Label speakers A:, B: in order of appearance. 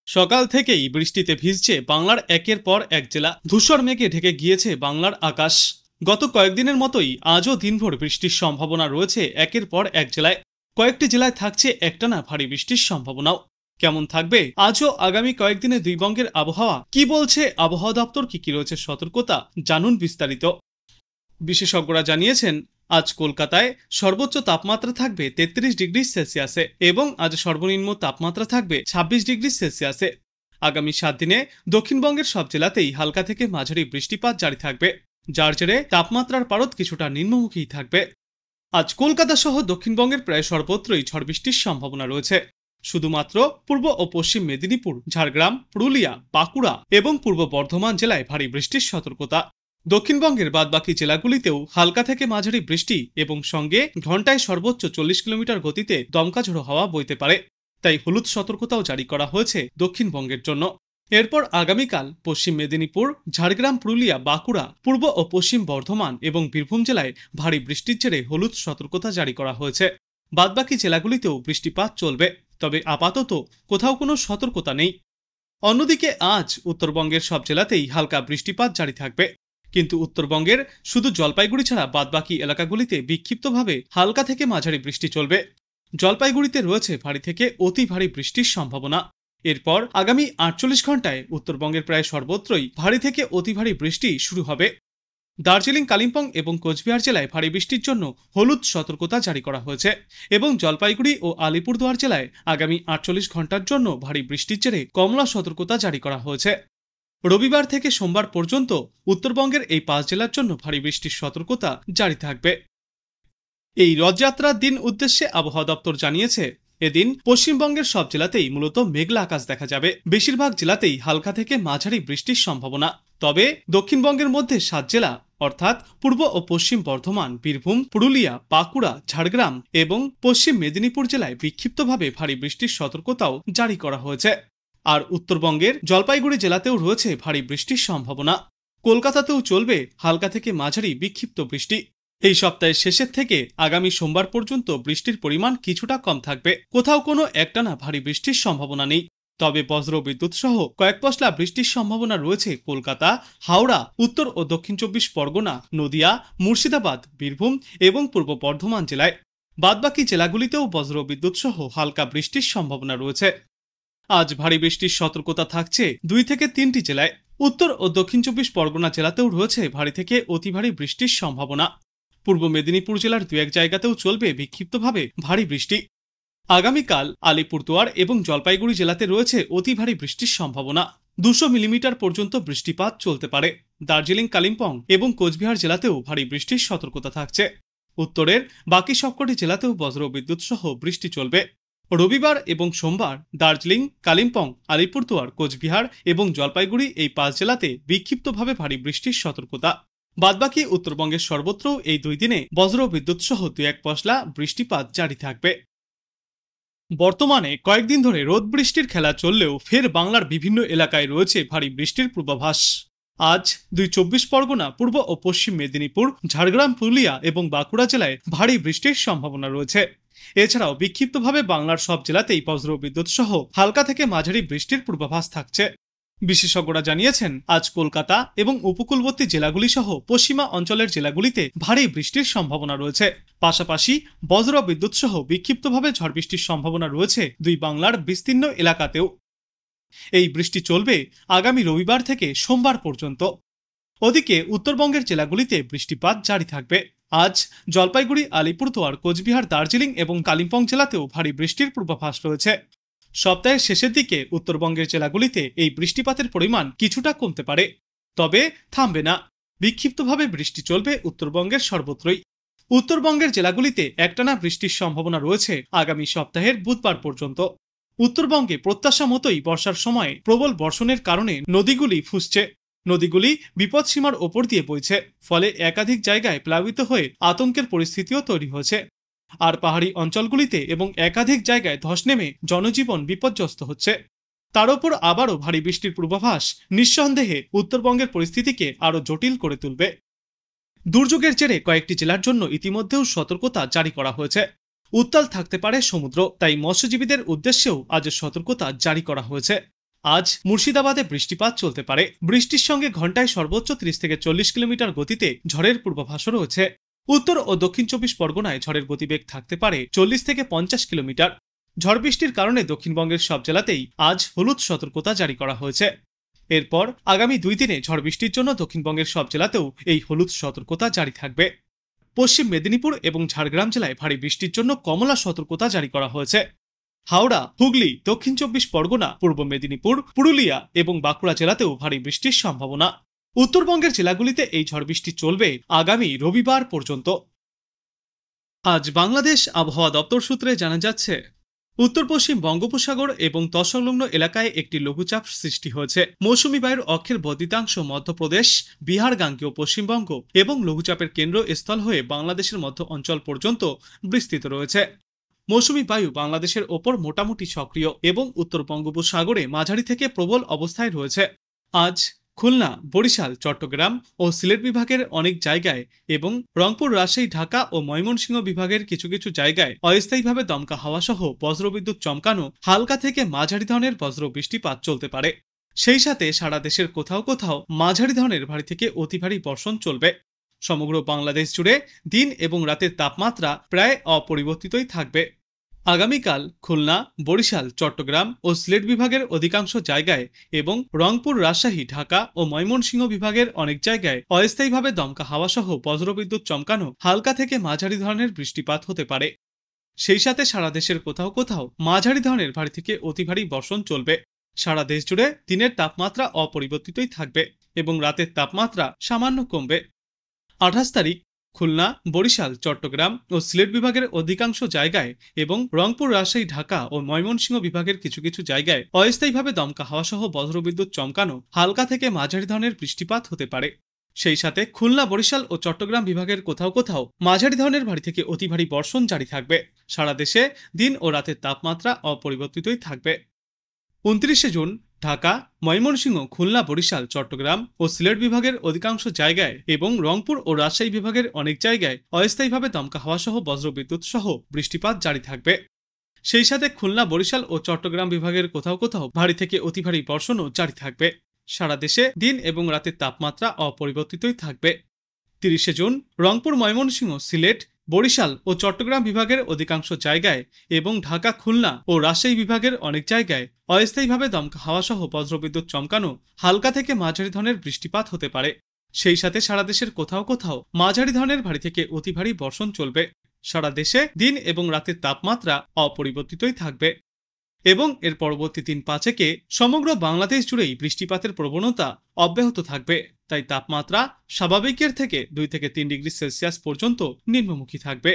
A: সকাল থেকেই বৃষ্টিতে ভিজছে বাংলার একের পর এক জেলা। ধূসর মেঘে ঢেকে গিয়েছে বাংলার আকাশ। গত কয়েকদিনের মতোই আজও দিনভর বৃষ্টির সম্ভাবনা রয়েছে একের পর এক জেলায়। কয়েকটি জেলায় থাকছে একটানা ভারী বৃষ্টির সম্ভাবনাও। কেমন থাকবে আজও আগামী কয়েকদিনে দুই বঙ্গের আবহাওয়া, কি বলছে আবহাওয়া দপ্তর, কি রয়েছে সতর্কতা, জানুন বিস্তারিত। বিশেষজ্ঞরা জানিয়েছেন, আজ কলকাতায় সর্বোচ্চ তাপমাত্রা থাকবে 33 ডিগ্রি সেলসিয়াসে এবং আজ সর্বনিম্ন তাপমাত্রা থাকবে 26 ডিগ্রি সেলসিয়াসে। আগামী 7 দিনে দক্ষিণবঙ্গের সব জেলাতেই হালকা থেকে মাঝারি বৃষ্টিপাত জারি থাকবে, যার জেরে তাপমাত্রার পারদ কিছুটা নিম্নমুখী থাকবে। আজ কলকাতা সহ দক্ষিণবঙ্গের প্রায় সর্বত্রই ঝড় বৃষ্টির সম্ভাবনা রয়েছে। শুধুমাত্র পূর্ব ও পশ্চিম মেদিনীপুর, ঝাড়গ্রাম, পুরুলিয়া, বাঁকুড়া এবং পূর্ব বর্ধমান জেলায় ভারী বৃষ্টির সতর্কতা। দক্ষিণবঙ্গের বাদবাকি জেলাগুলিতেও হালকা থেকে মাঝারি বৃষ্টি এবং সঙ্গে ঘন্টায় সর্বোচ্চ 40 কিলোমিটার গতিতে দমকা ঝোড়ো হাওয়া বইতে পারে। তাই হলুদ সতর্কতাও জারি করা হয়েছে দক্ষিণবঙ্গের জন্য। এরপর আগামীকাল পশ্চিম মেদিনীপুর, ঝাড়গ্রাম, পুরুলিয়া, বাঁকুড়া, পূর্ব ও পশ্চিম বর্ধমান এবং বীরভূম জেলায় ভারী বৃষ্টির জেরে হলুদ সতর্কতা জারি করা হয়েছে। বাদবাকি জেলাগুলিতেও বৃষ্টিপাত চলবে, তবে আপাতত কোথাও কোনো সতর্কতা নেই। অন্যদিকে আজ উত্তরবঙ্গের সব জেলাতেই হালকা বৃষ্টিপাত জারি থাকবে, কিন্তু উত্তরবঙ্গের শুধু জলপাইগুড়ি ছাড়া বাদবাকি এলাকাগুলিতে বিক্ষিপ্তভাবে হালকা থেকে মাঝারি বৃষ্টি চলবে। জলপাইগুড়িতে রয়েছে ভারী থেকে অতি ভারী বৃষ্টির সম্ভাবনা। এরপর আগামী 48 ঘন্টায় উত্তরবঙ্গের প্রায় সর্বত্রই ভারী থেকে অতি ভারী বৃষ্টি শুরু হবে। দার্জিলিং, কালিম্পং এবং কোচবিহার জেলায় ভারী বৃষ্টির জন্য হলুদ সতর্কতা জারি করা হয়েছে এবং জলপাইগুড়ি ও আলিপুরদুয়ার জেলায় আগামী 48 ঘন্টার জন্য ভারী বৃষ্টির জেরে কমলা সতর্কতা জারি করা হয়েছে। রবিবার থেকে সোমবার পর্যন্ত উত্তরবঙ্গের এই 5 জেলার জন্য ভারী বৃষ্টির সতর্কতা জারি থাকবে। এই রথযাত্রার দিন উদ্দেশ্যে আবহাওয়া দপ্তর জানিয়েছে, এদিন পশ্চিমবঙ্গের সব জেলাতেই মূলত মেঘলা আকাশ দেখা যাবে। বেশিরভাগ জেলাতেই হালকা থেকে মাঝারি বৃষ্টির সম্ভাবনা। তবে দক্ষিণবঙ্গের মধ্যে 7 জেলা অর্থাৎ পূর্ব ও পশ্চিম বর্ধমান, বীরভূম, পুরুলিয়া, বাঁকুড়া, ঝাড়গ্রাম এবং পশ্চিম মেদিনীপুর জেলায় বিক্ষিপ্তভাবে ভারী বৃষ্টির সতর্কতাও জারি করা হয়েছে। আর উত্তরবঙ্গের জলপাইগুড়ি জেলাতেও রয়েছে ভারী বৃষ্টির সম্ভাবনা। কলকাতাতেও চলবে হালকা থেকে মাঝারি বিক্ষিপ্ত বৃষ্টি। এই সপ্তাহের শেষের থেকে আগামী সোমবার পর্যন্ত বৃষ্টির পরিমাণ কিছুটা কম থাকবে। কোথাও কোনো একটানা ভারী বৃষ্টির সম্ভাবনা নেই, তবে বজ্র বিদ্যুৎ সহ কয়েক পশলা বৃষ্টির সম্ভাবনা রয়েছে কলকাতা, হাওড়া, উত্তর ও দক্ষিণ 24 পরগনা, নদিয়া, মুর্শিদাবাদ, বীরভূম এবং পূর্ব বর্ধমান জেলায়। বাদবাকি জেলাগুলিতেও বজ্র বিদ্যুৎ সহ হালকা বৃষ্টির সম্ভাবনা রয়েছে। আজ ভারী বৃষ্টির সতর্কতা থাকছে 2 থেকে 3টি জেলায়। উত্তর ও দক্ষিণ 24 পরগনা জেলাতেও রয়েছে ভারী থেকে অতি ভারী বৃষ্টির সম্ভাবনা। পূর্ব মেদিনীপুর জেলার 2-1 জায়গাতেও চলবে বিক্ষিপ্তভাবে ভারী বৃষ্টি। আগামীকাল আলিপুরদুয়ার এবং জলপাইগুড়ি জেলাতে রয়েছে অতি ভারী বৃষ্টির সম্ভাবনা। 200 মিলিমিটার পর্যন্ত বৃষ্টিপাত চলতে পারে। দার্জিলিং, কালিম্পং এবং কোচবিহার জেলাতেও ভারী বৃষ্টির সতর্কতা থাকছে। উত্তরের বাকি সবকটি জেলাতেও বজ্র বিদ্যুৎ সহ বৃষ্টি চলবে। রবিবার এবং সোমবার দার্জিলিং, কালিম্পং, আলিপুরদুয়ার, কোচবিহার এবং জলপাইগুড়ি এই 5 জেলাতে বিক্ষিপ্তভাবে ভারী বৃষ্টির সতর্কতা। বাদবাকি উত্তরবঙ্গের সর্বত্র এই 2 দিনে বজ্র বিদ্যুৎ সহ 2-1 পশলা বৃষ্টিপাত জারি থাকবে। বর্তমানে কয়েকদিন ধরে রোদ বৃষ্টির খেলা চললেও ফের বাংলার বিভিন্ন এলাকায় রয়েছে ভারী বৃষ্টির পূর্বাভাস। আজ 24 পরগনা, পূর্ব ও পশ্চিম মেদিনীপুর, ঝাড়গ্রাম, পুরুলিয়া এবং বাঁকুড়া জেলায় ভারী বৃষ্টির সম্ভাবনা রয়েছে। এছাড়াও বিক্ষিপ্তভাবে বাংলার সব জেলাতেই বজ্র বিদ্যুৎ সহ হালকা থেকে মাঝারি বৃষ্টির পূর্বাভাস থাকছে। বিশেষজ্ঞরা জানিয়েছেন, আজ কলকাতা এবং উপকূলবর্তী জেলাগুলি সহ পশ্চিমা অঞ্চলের জেলাগুলিতে ভারী বৃষ্টির সম্ভাবনা রয়েছে। পাশাপাশি বজ্র বিদ্যুৎ সহ বিক্ষিপ্তভাবে ঝড় বৃষ্টির সম্ভাবনা রয়েছে 2 বাংলার বিস্তীর্ণ এলাকাতেও। এই বৃষ্টি চলবে আগামী রবিবার থেকে সোমবার পর্যন্ত। ওদিকে উত্তরবঙ্গের জেলাগুলিতে বৃষ্টিপাত জারি থাকবে। আজ জলপাইগুড়ি, আলিপুরদুয়ার, কোচবিহার, দার্জিলিং এবং কালিম্পং জেলাতেও ভারী বৃষ্টির পূর্বাভাস রয়েছে। সপ্তাহের শেষের দিকে উত্তরবঙ্গের জেলাগুলিতে এই বৃষ্টিপাতের পরিমাণ কিছুটা কমতে পারে, তবে থামবে না। বিক্ষিপ্তভাবে বৃষ্টি চলবে উত্তরবঙ্গের সর্বত্রই। উত্তরবঙ্গের জেলাগুলিতে একটানা বৃষ্টির সম্ভাবনা রয়েছে আগামী সপ্তাহের বুধবার পর্যন্ত। উত্তরবঙ্গে প্রত্যাশা মতোই বর্ষার সময় প্রবল বর্ষণের কারণে নদীগুলি ফুসছে। নদীগুলি বিপদসীমার ওপর দিয়ে বইছে, ফলে একাধিক জায়গায় প্লাবিত হয়ে আতঙ্কের পরিস্থিতিও তৈরি হয়েছে। আর পাহাড়ি অঞ্চলগুলিতে এবং একাধিক জায়গায় ধস নেমে জনজীবন বিপর্যস্ত হচ্ছে। তার উপর আবারও ভারী বৃষ্টির পূর্বাভাস নিঃসন্দেহে উত্তরবঙ্গের পরিস্থিতিকে আরও জটিল করে তুলবে। দুর্যোগের জেরে কয়েকটি জেলার জন্য ইতিমধ্যেও সতর্কতা জারি করা হয়েছে। উত্তাল থাকতে পারে সমুদ্র, তাই মৎস্যজীবীদের উদ্দেশ্যেও আজ সতর্কতা জারি করা হয়েছে। আজ মুর্শিদাবাদে বৃষ্টিপাত চলতে পারে। বৃষ্টির সঙ্গে ঘন্টায় সর্বোচ্চ 30 থেকে 40 কিলোমিটার গতিতে ঝড়ের পূর্বাভাসও রয়েছে। উত্তর ও দক্ষিণ 24 পরগনায় ঝড়ের গতিবেগ থাকতে পারে 40 থেকে 50 কিলোমিটার। ঝড় বৃষ্টির কারণে দক্ষিণবঙ্গের সব জেলাতেই আজ হলুদ সতর্কতা জারি করা হয়েছে। এরপর আগামী 2 দিনে ঝড় বৃষ্টির জন্য দক্ষিণবঙ্গের সব জেলাতেও এই হলুদ সতর্কতা জারি থাকবে। পশ্চিম মেদিনীপুর এবং ঝাড়গ্রাম জেলায় ভারী বৃষ্টির জন্য কমলা সতর্কতা জারি করা হয়েছে। হাওড়া, হুগলি, দক্ষিণ 24 পরগনা, পূর্ব মেদিনীপুর, পুরুলিয়া এবং বাঁকুড়া জেলাতেও ভারী বৃষ্টির সম্ভাবনা। উত্তরবঙ্গের জেলাগুলিতে এই ঝড় বৃষ্টি চলবে আগামী রবিবার পর্যন্ত। আজ বাংলাদেশ আবহাওয়া দপ্তর সূত্রে জানা যাচ্ছে, উত্তর পশ্চিম বঙ্গোপসাগর এবং তৎসংলগ্ন এলাকায় একটি লঘুচাপ সৃষ্টি হয়েছে। মৌসুমী বায়ুর অক্ষের বর্ধিতাংশ মধ্যপ্রদেশ, বিহার, গাঙ্গেয় পশ্চিমবঙ্গ এবং লঘুচাপের কেন্দ্রস্থল হয়ে বাংলাদেশের মধ্য অঞ্চল পর্যন্ত বিস্তৃত রয়েছে। মৌসুমী বায়ু বাংলাদেশের ওপর মোটামুটি সক্রিয় এবং উত্তর বঙ্গোপসাগরে মাঝারি থেকে প্রবল অবস্থায় রয়েছে। আজ খুলনা, বরিশাল, চট্টগ্রাম ও সিলেট বিভাগের অনেক জায়গায় এবং রংপুর, রাজশাহী, ঢাকা ও ময়মনসিংহ বিভাগের কিছু কিছু জায়গায় অস্থায়ীভাবে দমকা হাওয়া সহ বজ্রবিদ্যুৎ চমকানো হালকা থেকে মাঝারি ধরনের বজ্র বৃষ্টিপাত চলতে পারে। সেই সাথে সারা দেশের কোথাও কোথাও মাঝারি ধরনের ভারী থেকে অতি ভারী বর্ষণ চলবে। সমগ্র বাংলাদেশ জুড়ে দিন এবং রাতের তাপমাত্রা প্রায় অপরিবর্তিতই থাকবে। আগামীকাল খুলনা, বরিশাল, চট্টগ্রাম ও সিলেট বিভাগের অধিকাংশ জায়গায় এবং রংপুর, রাজশাহী, ঢাকা ও ময়মনসিংহ বিভাগের অনেক জায়গায় অস্থায়ীভাবে দমকা হাওয়া সহ বজ্রবিদ্যুৎ চমকানো হালকা থেকে মাঝারি ধরনের বৃষ্টিপাত হতে পারে। সেই সাথে সারা দেশের কোথাও কোথাও মাঝারি ধরনের ভারী থেকে অতি ভারী বর্ষণ চলবে। সারা দেশ জুড়ে দিনের তাপমাত্রা অপরিবর্তিতই থাকবে এবং রাতের তাপমাত্রা সামান্য কমবে। 28 তারিখ খুলনা, বরিশাল, চট্টগ্রাম ও সিলেট বিভাগের অধিকাংশ জায়গায় এবং রংপুর, রাজশাহী, ঢাকা ও ময়মনসিংহ বিভাগের কিছু কিছু জায়গায় অস্থায়ীভাবে দমকা হাওয়া সহ বজ্রবিদ্যুৎ চমকানো হালকা থেকে মাঝারি ধরনের বৃষ্টিপাত হতে পারে। সেই সাথে খুলনা, বরিশাল ও চট্টগ্রাম বিভাগের কোথাও কোথাও মাঝারি ধরনের ভারী থেকে অতি ভারী বর্ষণ জারি থাকবে। সারা দেশে দিন ও রাতের তাপমাত্রা অপরিবর্তিতই থাকবে। 29 জুন ঢাকা, ময়মনসিংহ, খুলনা, বরিশাল, চট্টগ্রাম ও সিলেট বিভাগের অধিকাংশ জায়গায় এবং রংপুর ও রাজশাহী বিভাগের অনেক জায়গায় অস্থায়ীভাবে দমকা হাওয়া সহ বজ্রবিদ্যুৎ সহ বৃষ্টিপাত জারি থাকবে। সেই সাথে খুলনা, বরিশাল ও চট্টগ্রাম বিভাগের কোথাও কোথাও ভারী থেকে অতি ভারী বর্ষণও জারি থাকবে। সারা দেশে দিন এবং রাতের তাপমাত্রা অপরিবর্তিতই থাকবে। 30 জুন রংপুর, ময়মনসিংহ, সিলেট, বরিশাল ও চট্টগ্রাম বিভাগের অধিকাংশ জায়গায় এবং ঢাকা, খুলনা ও রাজশাহী বিভাগের অনেক জায়গায় অস্থায়ীভাবে দমকা হাওয়া সহ বজ্রবিদ্যুৎ চমকানো হালকা থেকে মাঝারি ধরনের বৃষ্টিপাত হতে পারে। সেই সাথে সারা দেশের কোথাও কোথাও মাঝারি ধরনের ভারী থেকে অতি ভারী বর্ষণ চলবে। সারা দেশে দিন এবং রাতের তাপমাত্রা অপরিবর্তিতই থাকবে এবং এর পরবর্তী 3-5 সমগ্র বাংলাদেশ জুড়েই বৃষ্টিপাতের প্রবণতা অব্যাহত থাকবে। তাই তাপমাত্রা স্বাভাবিকের থেকে 2 থেকে 3 ডিগ্রি সেলসিয়াস পর্যন্ত নিম্নমুখী থাকবে।